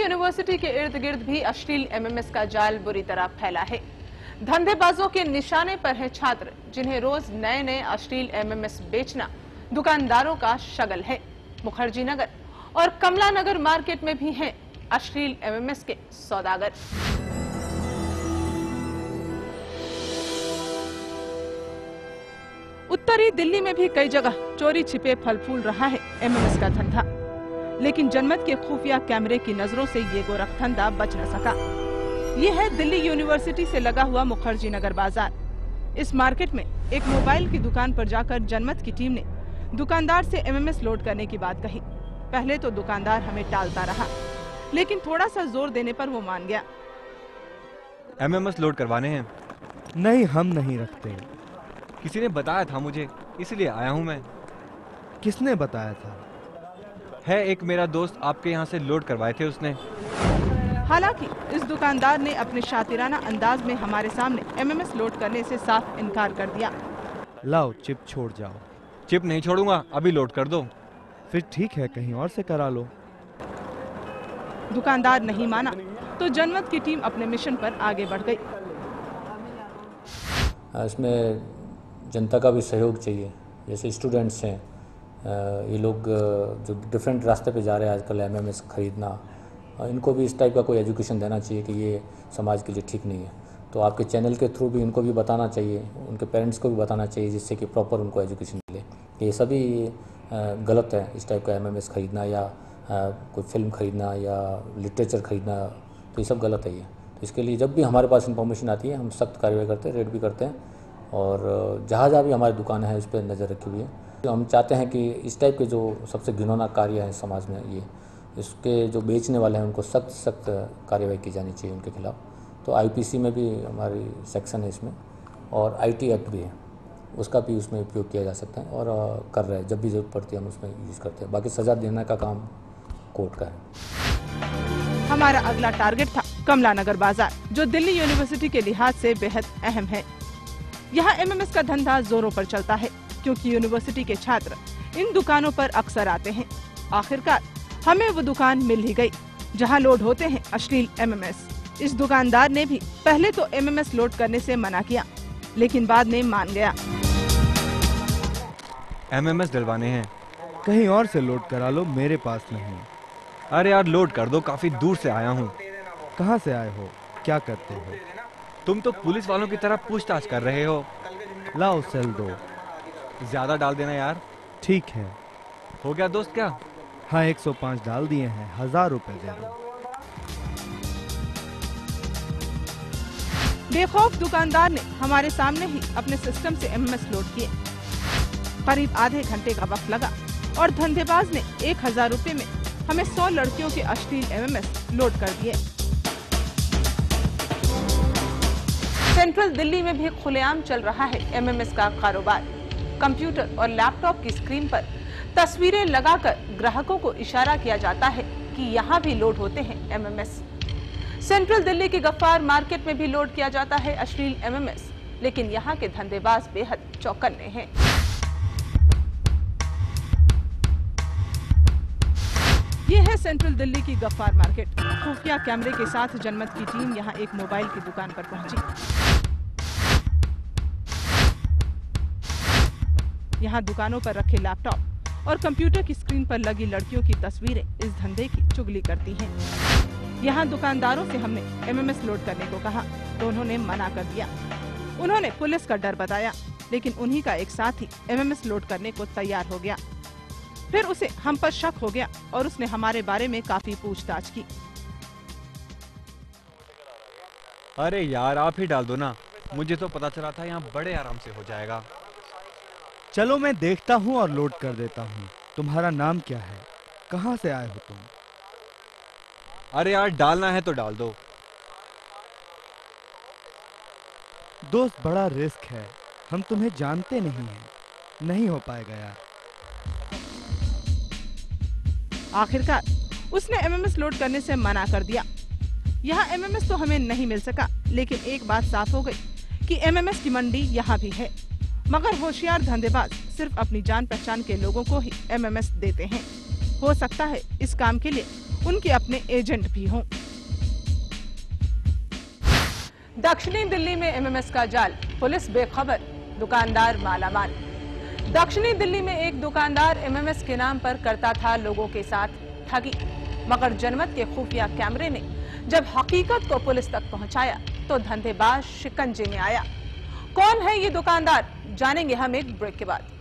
University के इर्द गिर्द भी अश्लील एमएमएस का जाल बुरी तरह फैला है। धंधेबाजों के निशाने पर हैं छात्र, जिन्हें रोज नए नए अश्लील एमएमएस बेचना दुकानदारों का शगल है। मुखर्जी नगर और कमला नगर मार्केट में भी हैं अश्लील एमएमएस के सौदागर। उत्तरी दिल्ली में भी कई जगह चोरी छिपे फल फूल रहा है एमएमएस का धंधा, लेकिन जनमत के खुफिया कैमरे की नजरों से ये गोरखधंधा बच न सका। ये है दिल्ली यूनिवर्सिटी से लगा हुआ मुखर्जी नगर बाजार। इस मार्केट में एक मोबाइल की दुकान पर जाकर जनमत की टीम ने दुकानदार से एमएमएस लोड करने की बात कही। पहले तो दुकानदार हमें टालता रहा, लेकिन थोड़ा सा जोर देने पर वो मान गया। एमएमएस लोड करवाने हैं? नहीं, हम नहीं रखते। किसी ने बताया था मुझे, इसलिए आया हूँ मैं। किसने बताया था? है एक मेरा दोस्त, आपके यहाँ से लोड करवाए थे उसने। हालांकि इस दुकानदार ने अपने शातिराना अंदाज में हमारे सामने एमएमएस लोड करने से साफ इनकार कर दिया। लाओ चिप छोड़ जाओ। चिप नहीं छोड़ूंगा, अभी लोड कर दो। फिर ठीक है, कहीं और से करा लो। दुकानदार नहीं माना तो जनमत की टीम अपने मिशन पर आगे बढ़ गई। इसमें जनता का भी सहयोग चाहिए। जैसे स्टूडेंट्स हैं, ये लोग जो डिफरेंट रास्ते पे जा रहे हैं आजकल एमएमएस खरीदना, इनको भी इस टाइप का कोई एजुकेशन देना चाहिए कि ये समाज के लिए ठीक नहीं है। तो आपके चैनल के थ्रू भी इनको भी बताना चाहिए, उनके पेरेंट्स को भी बताना चाहिए, जिससे कि प्रॉपर उनको एजुकेशन मिले। ये सभी गलत है, इस टाइप का एमएमएस खरीदना या कोई फिल्म खरीदना या लिटरेचर खरीदना, तो ये सब गलत है। ये तो इसके लिए जब भी हमारे पास इंफॉर्मेशन आती है हम सख्त कार्रवाई करते हैं, रेड भी करते हैं, और जहाँ भी हमारी दुकान है उस पर नज़र रखी हुई है। तो हम चाहते हैं कि इस टाइप के जो सबसे घिनौना कार्य है समाज में, ये इसके जो बेचने वाले हैं उनको सख्त कार्रवाई की जानी चाहिए उनके खिलाफ। तो आईपीसी में भी हमारी सेक्शन है इसमें, और आईटी एक्ट भी है, उसका भी उसमें उपयोग किया जा सकता है, और कर रहे हैं। जब भी जरूरत पड़ती है हम उसमें यूज़ करते हैं। बाकी सज़ा देने का काम कोर्ट का है। हमारा अगला टारगेट था कमला नगर बाजार, जो दिल्ली यूनिवर्सिटी के लिहाज से बेहद अहम है। यहाँ एमएमएस का धंधा जोरों पर चलता है, क्योंकि यूनिवर्सिटी के छात्र इन दुकानों पर अक्सर आते हैं। आखिरकार हमें वो दुकान मिल ही गई, जहाँ लोड होते हैं अश्लील एमएमएस। इस दुकानदार ने भी पहले तो एमएमएस लोड करने से मना किया, लेकिन बाद में मान गया। एमएमएस डलवाने हैं? कहीं और से लोड करा लो, मेरे पास नहीं। अरे यार लोड कर दो, काफी दूर से आया हूँ। कहाँ से आए हो? क्या करते हो? तुम तो पुलिस वालों की तरह पूछताछ कर रहे हो। लाओ सेल दो। ज्यादा डाल देना यार। ठीक है। हो गया दोस्त क्या? हाँ, 105 डाल दिए हैं, 1000 रुपए दे दो। बेखौफ दुकानदार ने हमारे सामने ही अपने सिस्टम से एमएमएस लोड किए। करीब आधे घंटे का वक्त लगा और धंधेबाज ने 1000 रुपए में हमें 100 लड़कियों के अश्लील एमएमएस लोड कर दिए। सेंट्रल दिल्ली में भी खुलेआम चल रहा है एमएमएस का कारोबार। कंप्यूटर और लैपटॉप की स्क्रीन पर तस्वीरें लगाकर ग्राहकों को इशारा किया जाता है कि यहाँ भी लोड होते हैं एमएमएस। सेंट्रल दिल्ली की गफ्फार मार्केट में भी लोड किया जाता है अश्लील एमएमएस, लेकिन यहाँ के धंधेबाज बेहद चौकन्ने हैं। ये है सेंट्रल दिल्ली की गफ्फार मार्केट। खुफिया कैमरे के साथ जनमत की टीम यहाँ एक मोबाइल की दुकान पर पहुंची। यहाँ दुकानों पर रखे लैपटॉप और कंप्यूटर की स्क्रीन पर लगी लड़कियों की तस्वीरें इस धंधे की चुगली करती हैं। यहाँ दुकानदारों से हमने एमएमएस लोड करने को कहा तो उन्होंने मना कर दिया। उन्होंने पुलिस का डर बताया, लेकिन उन्हीं का एक साथी एमएमएस लोड करने को तैयार हो गया। फिर उसे हम पर शक हो गया और उसने हमारे बारे में काफी पूछताछ की। अरे यार आप ही डाल दो ना, मुझे तो पता चला था यहाँ बड़े आराम से हो जाएगा। चलो मैं देखता हूँ और लोड कर देता हूँ। तुम्हारा नाम क्या है? कहाँ से आए हो तुम? अरे यार डालना है तो डाल दो। दोस्त, बड़ा रिस्क है, हम तुम्हें जानते नहीं हैं, नहीं हो पाएगा यार। आखिरकार उसने एमएमएस लोड करने से मना कर दिया। यहाँ एमएमएस तो हमें नहीं मिल सका, लेकिन एक बात साफ हो गई कि एमएमएस की मंडी यहाँ भी है। मगर होशियार धंधेबाज सिर्फ अपनी जान पहचान के लोगों को ही एमएमएस देते हैं। हो सकता है इस काम के लिए उनके अपने एजेंट भी हों। दक्षिणी दिल्ली में एमएमएस का जाल, पुलिस बेखबर, दुकानदार मालामाल। दक्षिणी दिल्ली में एक दुकानदार एमएमएस के नाम पर करता था लोगों के साथ ठगी, मगर जनमत के खुफिया कैमरे ने जब हकीकत को पुलिस तक पहुंचाया तो धंधेबाज शिकंजे में आया। कौन है ये दुकानदार, जानेंगे हम एक ब्रेक के बाद।